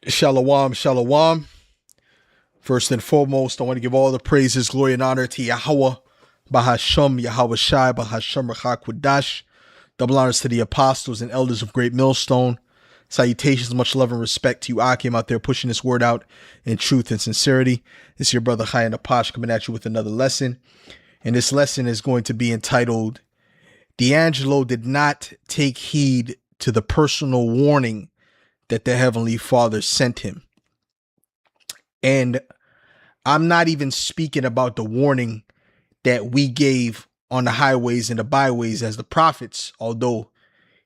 Shalom, shalom. First and foremost, I want to give all the praises, glory, and honor to Yahweh, Bahasham, Yahweh Shai, Bahasham, Rachakwadash. Double honors to the apostles and elders of Great Millstone. Salutations, much love and respect to you, Akim, out there pushing this word out in truth and sincerity. This is your brother Chai and Apash coming at you with another lesson. And this lesson is going to be entitled, D'Angelo did not take heed to the personal warning that the Heavenly Father sent him. And I'm not even speaking about the warning that we gave on the highways and the byways as the prophets, although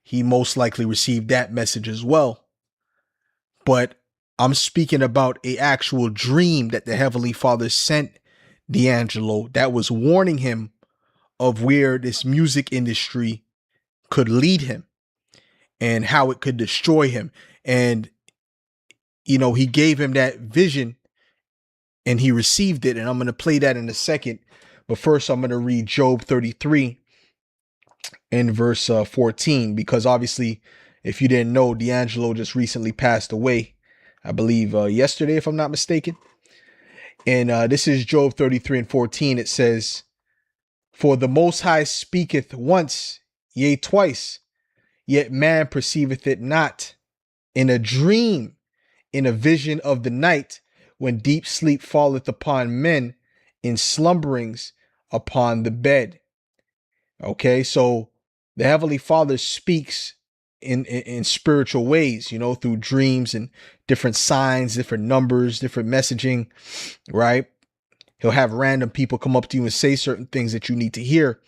he most likely received that message as well. But I'm speaking about an actual dream that the Heavenly Father sent D'Angelo that was warning him of where this music industry could lead him and how it could destroy him. And, you know, he gave him that vision and he received it. And I'm going to play that in a second. But first, I'm going to read Job 33 in verse 14, because obviously, if you didn't know, D'Angelo just recently passed away, I believe yesterday, if I'm not mistaken. And this is Job 33 and 14. It says, "For the Most High speaketh once, yea, twice, yet man perceiveth it not. In a dream, in a vision of the night, when deep sleep falleth upon men, in slumberings upon the bed." Okay, so the Heavenly Father speaks in spiritual ways, you know, through dreams and different signs, different numbers, different messaging, right? He'll have random people come up to you and say certain things that you need to hear.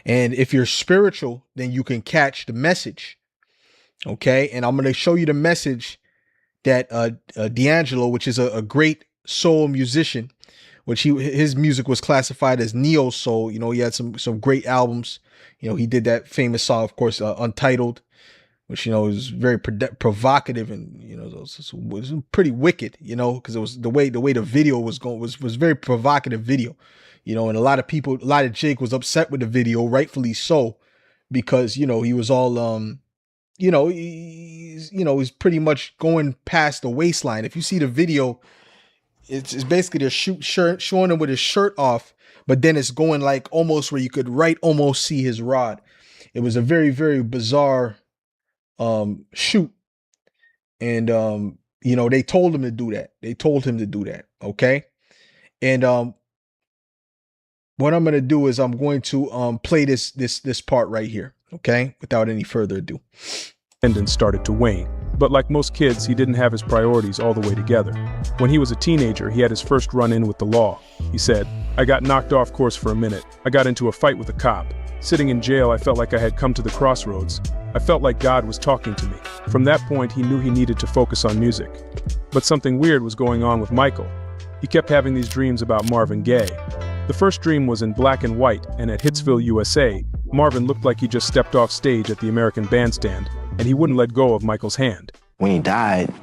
And if you're spiritual, then you can catch the message. Okay, and I'm going to show you the message that D'Angelo, which is a great soul musician, which his music was classified as neo soul. You know, he had some great albums. You know, he did that famous song, of course, Untitled, which, you know, is very provocative and, you know, was pretty wicked, you know, because it was the way the video was going was very provocative video, you know, and a lot of Jake was upset with the video, rightfully so, because, you know, he was all he's pretty much going past the waistline. If you see the video, it's basically they're showing him with his shirt off, but then it's going like almost where you could almost see his rod. It was a very, very bizarre shoot. And you know, they told him to do that. Okay. And what I'm gonna do is I'm going to play this part right here, okay, without any further ado. And started to wane. But like most kids, he didn't have his priorities all the way together. When he was a teenager, he had his first run-in with the law. He said, "I got knocked off course for a minute. I got into a fight with a cop. Sitting in jail, I felt like I had come to the crossroads. I felt like God was talking to me." From that point, he knew he needed to focus on music. But something weird was going on with Michael. He kept having these dreams about Marvin Gaye. The first dream was in black and white, and at Hitsville, USA, Marvin looked like he just stepped off stage at the American Bandstand, and he wouldn't let go of Michael's hand. When he died,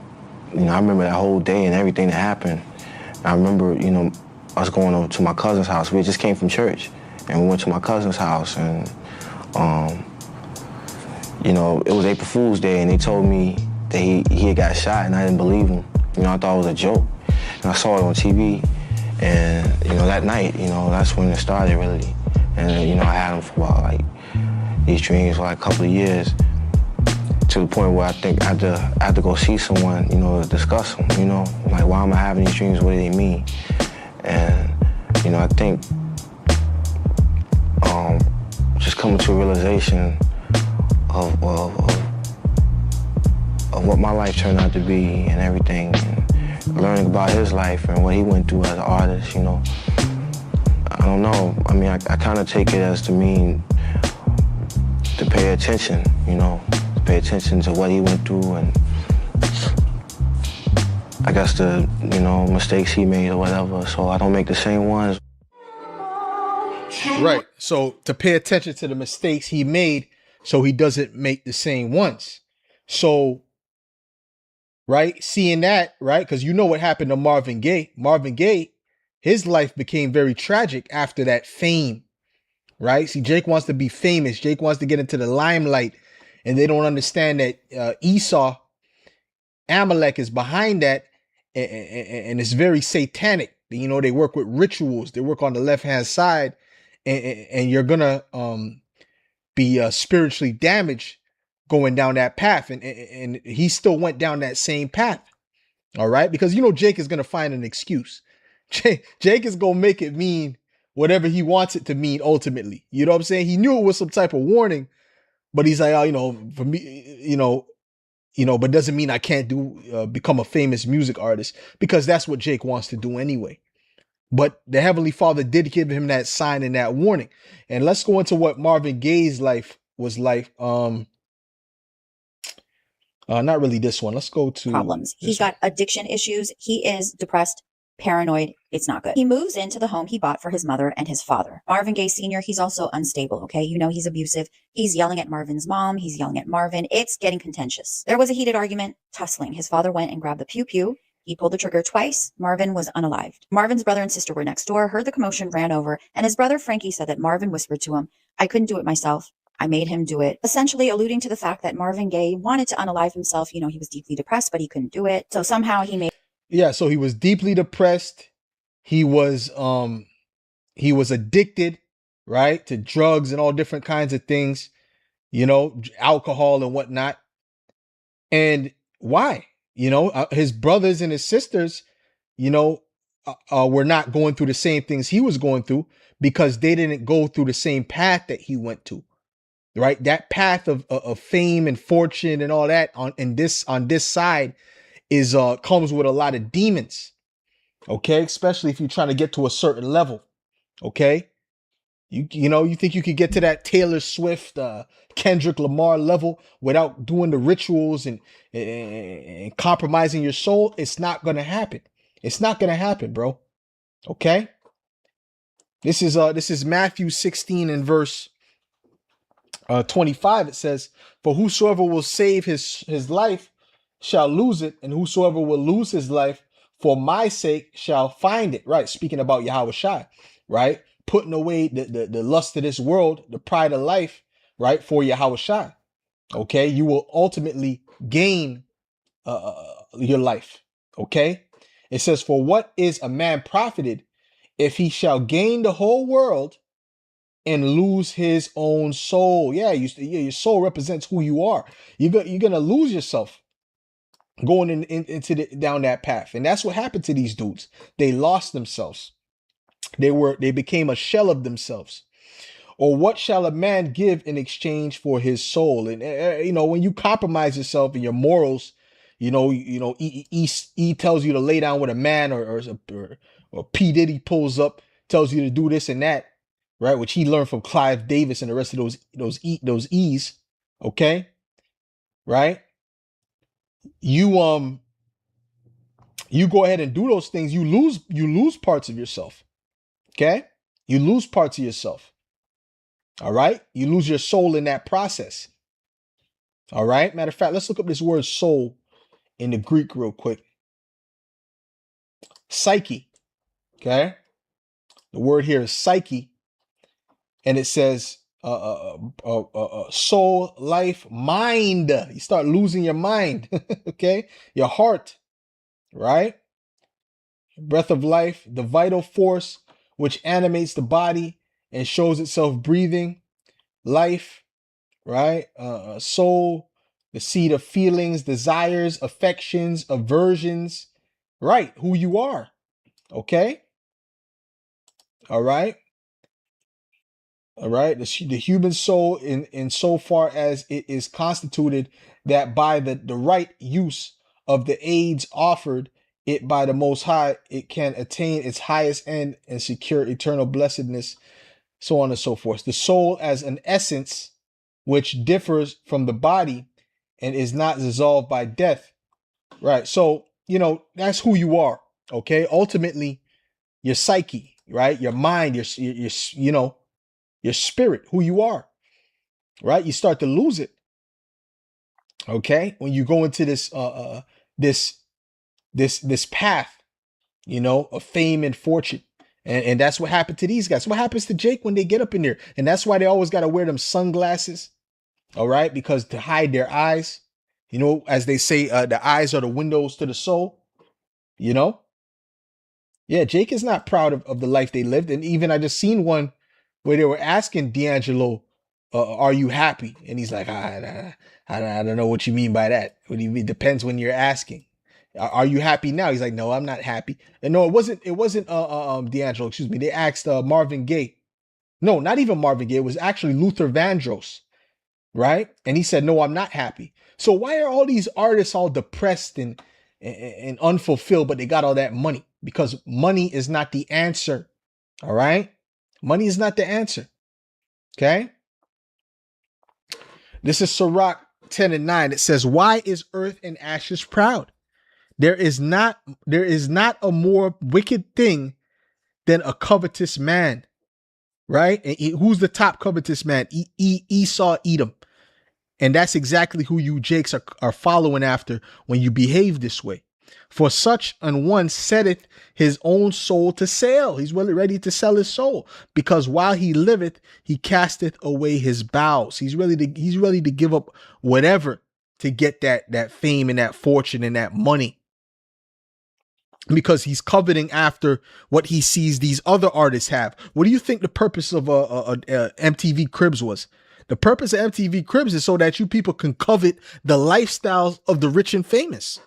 you know, I remember that whole day and everything that happened. I remember, you know, us going over to my cousin's house. We just came from church, and we went to my cousin's house, and, you know, it was April Fool's Day, and they told me that he had got shot, and I didn't believe him. You know, I thought it was a joke. And I saw it on TV, and, you know, that night, you know, that's when it started, really. And, you know, I had him for about, like, these dreams for, like, a couple of years, to the point where I think I had to go see someone, you know, to discuss them, you know? Like, why am I having these dreams? What do they mean? And, you know, I think just coming to a realization of what my life turned out to be and everything, and learning about his life and what he went through as an artist, you know? I don't know. I mean, I kind of take it as to mean to pay attention, you know? Pay attention to what he went through, and I guess the, you know, mistakes he made or whatever, so I don't make the same ones. Right. So to pay attention to the mistakes he made so he doesn't make the same ones. So, right, seeing that, right, because you know what happened to Marvin Gaye. Marvin Gaye, his life became very tragic after that fame, right? See, Jake wants to be famous. Jake wants to get into the limelight. And they don't understand that Esau Amalek is behind that, and it's very satanic. You know, they work with rituals. They work on the left hand side, and you're gonna be spiritually damaged going down that path. And he still went down that same path. All right, because you know Jake is gonna find an excuse. Jake is gonna make it mean whatever he wants it to mean ultimately. You know what I'm saying? He knew it was some type of warning, but he's like, oh, you know, for me, but doesn't mean I can't become a famous music artist, because that's what Jake wants to do anyway. But the Heavenly Father did give him that sign and that warning. And let's go into what Marvin Gaye's life was like. Not really this one. Let's go to problems. He's got addiction issues. He is depressed, paranoid. It's not good. He moves into the home he bought for his mother and his father. Marvin Gaye Sr., he's also unstable, okay? You know, he's abusive. He's yelling at Marvin's mom. He's yelling at Marvin. It's getting contentious. There was a heated argument, tussling. His father went and grabbed the pew-pew. He pulled the trigger twice. Marvin was unalived. Marvin's brother and sister were next door, heard the commotion, ran over, and his brother Frankie said that Marvin whispered to him, "I couldn't do it myself. I made him do it," essentially alluding to the fact that Marvin Gaye wanted to unalive himself. You know, he was deeply depressed, but he couldn't do it. So somehow he made... Yeah, so he was deeply depressed. He was addicted, right, to drugs and all different kinds of things, you know, alcohol and whatnot. And why? You know, his brothers and his sisters, you know, were not going through the same things he was going through, because they didn't go through the same path that he went to. Right, that path of fame and fortune and all that on this side is comes with a lot of demons. Okay, especially if you're trying to get to a certain level. Okay, you know, you think you could get to that Taylor Swift, Kendrick Lamar level without doing the rituals and compromising your soul? It's not gonna happen. It's not gonna happen, bro. Okay, this is Matthew 16 and verse 25. It says, "For whosoever will save his life shall lose it, and whosoever will lose his life for my sake shall find it." Right, speaking about Yahweh Shai, right? Putting away the lust of this world, the pride of life, right, for Yahweh Shai. Okay, you will ultimately gain your life. Okay, it says, "For what is a man profited if he shall gain the whole world and lose his own soul?" Yeah, your soul represents who you are. You're gonna lose yourself going into down that path, and that's what happened to these dudes. They lost themselves. They became a shell of themselves. "Or what shall a man give in exchange for his soul?" And you know, when you compromise yourself and your morals, you know, he tells you to lay down with a man, or P Diddy pulls up, tells you to do this and that, right? Which he learned from Clive Davis and the rest of those E's. Okay, right? You go ahead and do those things. You lose parts of yourself. Okay, you lose parts of yourself. All right, you lose your soul in that process. All right. Matter of fact, let's look up this word soul in the Greek real quick. Psyche. Okay, the word here is psyche. And it says soul, life, mind. You start losing your mind. Okay, your heart, right? Breath of life, the vital force which animates the body and shows itself breathing. Life, right? Soul, the seed of feelings, desires, affections, aversions, right? Who you are. Okay, all right. All right, the human soul, in so far as it is constituted that by the right use of the aids offered it by the Most High, it can attain its highest end and secure eternal blessedness, so on and so forth. The soul as an essence which differs from the body and is not dissolved by death. Right, so you know that's who you are. Okay, ultimately, your psyche, right, your mind, your you know, your spirit, who you are, right? You start to lose it. Okay, when you go into this this path, you know, of fame and fortune, and that's what happened to these guys. What happens to Jake when they get up in there? And that's why they always got to wear them sunglasses. All right, because to hide their eyes. You know, as they say, the eyes are the windows to the soul. You know, yeah, Jake is not proud of the life they lived. And even I just seen one where they were asking D'Angelo, are you happy? And he's like, I don't know what you mean by that. What do you mean? Depends when you're asking. Are you happy now? He's like, no, I'm not happy. And no, it wasn't D'Angelo, excuse me. They asked Marvin Gaye. No, not even Marvin Gaye. It was actually Luther Vandross, right? And he said, no, I'm not happy. So why are all these artists all depressed and unfulfilled, but they got all that money? Because money is not the answer. All right. Money is not the answer. Okay. This is Sirach 10 and 9. It says, why is earth and ashes proud? There is not a more wicked thing than a covetous man. Right. And who's the top covetous man? Esau, Edom. And that's exactly who you Jakes are following after when you behave this way. For such an one setteth his own soul to sale. He's really ready to sell his soul, because while he liveth, he casteth away his bowels. He's ready to give up whatever to get that fame and that fortune and that money, because he's coveting after what he sees these other artists have. What do you think the purpose of MTV Cribs was? The purpose of MTV Cribs is so that you people can covet the lifestyles of the rich and famous.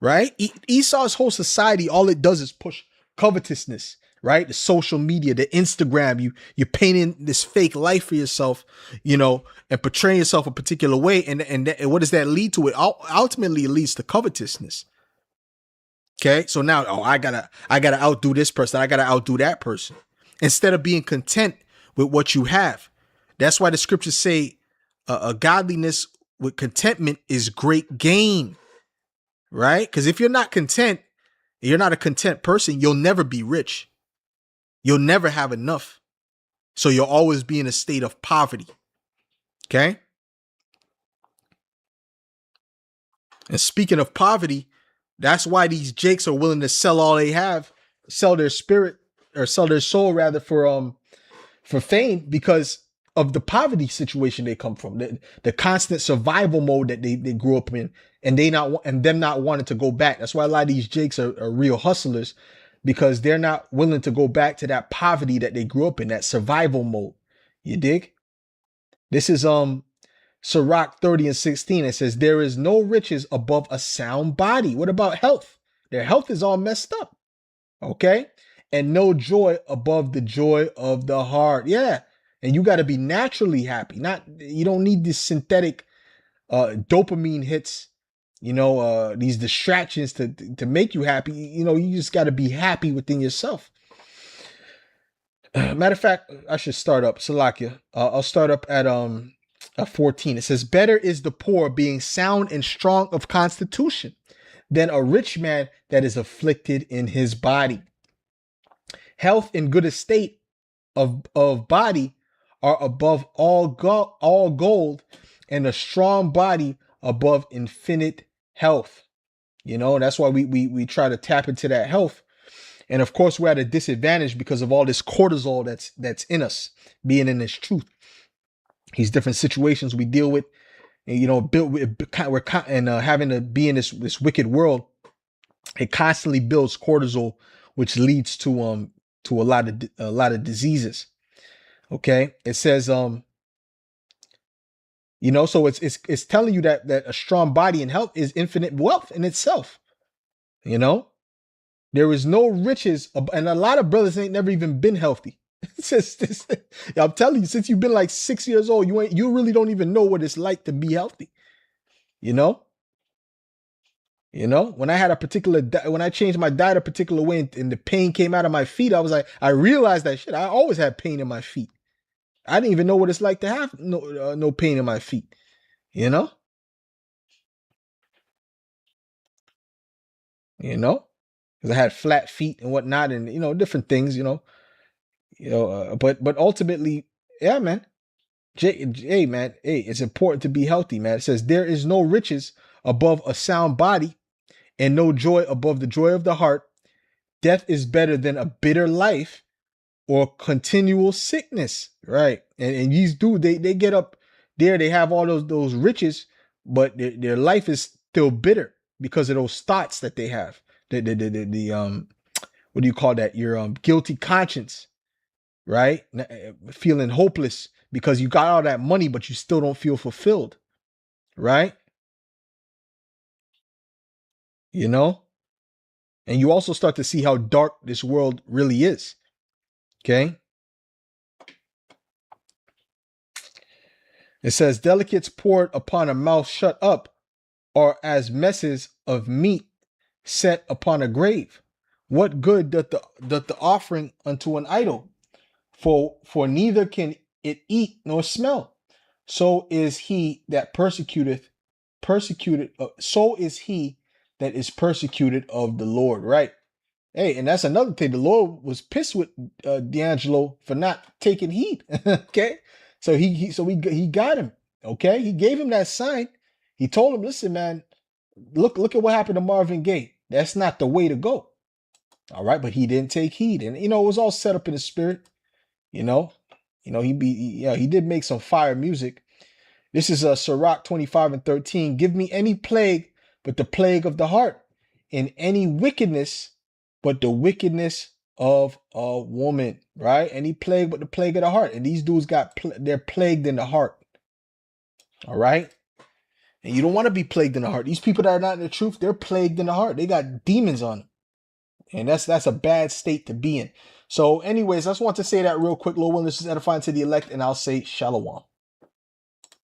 Right? Esau's whole society, all it does is push covetousness, right? The social media, the Instagram, you're painting this fake life for yourself, you know, and portraying yourself a particular way. And what does that lead to? It ultimately, it leads to covetousness. Okay. So now, I gotta outdo this person. I gotta outdo that person, instead of being content with what you have. That's why the scriptures say a godliness with contentment is great gain. Right? Because if you're not content, you're not a content person, you'll never be rich. You'll never have enough. So you'll always be in a state of poverty. Okay? And speaking of poverty, that's why these Jakes are willing to sell all they have, sell their spirit, or sell their soul rather, for fame, because of the poverty situation they come from, the constant survival mode that they grew up in, and them not wanting to go back. That's why a lot of these Jakes are real hustlers, because they're not willing to go back to that poverty that they grew up in, that survival mode. You dig? This is Sirach 30 and 16. It says, there is no riches above a sound body. What about health? Their health is all messed up. Okay? And no joy above the joy of the heart. Yeah. And you got to be naturally happy. You don't need these synthetic dopamine hits, you know, these distractions to make you happy. You know, you just got to be happy within yourself. Matter of fact, I should start up Salakia. I'll start up at 14. It says, better is the poor being sound and strong of constitution than a rich man that is afflicted in his body. Health and good estate of body are above all gold, and a strong body above infinite health. You know, that's why we try to tap into that health. And of course, we're at a disadvantage because of all this cortisol that's in us, being in this truth. These different situations we deal with, and, you know, having to be in this wicked world, it constantly builds cortisol, which leads to a lot of diseases. Okay, it says you know, so it's telling you that a strong body and health is infinite wealth in itself. You know, there is no riches, and a lot of brothers ain't never even been healthy. I'm telling you, since you've been like 6 years old, you really don't even know what it's like to be healthy. You know, when I changed my diet a particular way and the pain came out of my feet, I realized that shit. I always had pain in my feet. I didn't even know what it's like to have no pain in my feet, you know? Because I had flat feet and whatnot, and, you know, different things, but ultimately, yeah, man. Hey, man, it's important to be healthy, man. It says, there is no riches above a sound body, and no joy above the joy of the heart. Death is better than a bitter life or continual sickness, right? And these dudes, they get up there, they have all those riches, but their life is still bitter because of those thoughts that they have. The what do you call that? Your guilty conscience, right? Feeling hopeless because you got all that money, but you still don't feel fulfilled, right? You know? And you also start to see how dark this world really is. Okay? It says, delicates poured upon a mouth shut up are as messes of meat set upon a grave. What good doth the offering unto an idol? For neither can it eat nor smell. So is he that persecuted. So is he that is persecuted of the Lord. Right. Hey, and that's another thing. The Lord was pissed with D'Angelo for not taking heed. Okay, so he got him. Okay, he gave him that sign. He told him, "Listen, man, look at what happened to Marvin Gaye. That's not the way to go." All right, but he didn't take heed, and it was all set up in the spirit. You know, he did make some fire music. This is Sirach 25:13. Give me any plague but the plague of the heart, and any wickedness but the wickedness of a woman, right? Any plague but the plague of the heart. And these dudes they're plagued in the heart. All right. And you don't want to be plagued in the heart. These people that are not in the truth, they're plagued in the heart. They got demons on them. And that's a bad state to be in. So anyways, I just want to say that real quick. Lord willing, this is edifying to the elect, and I'll say shalom.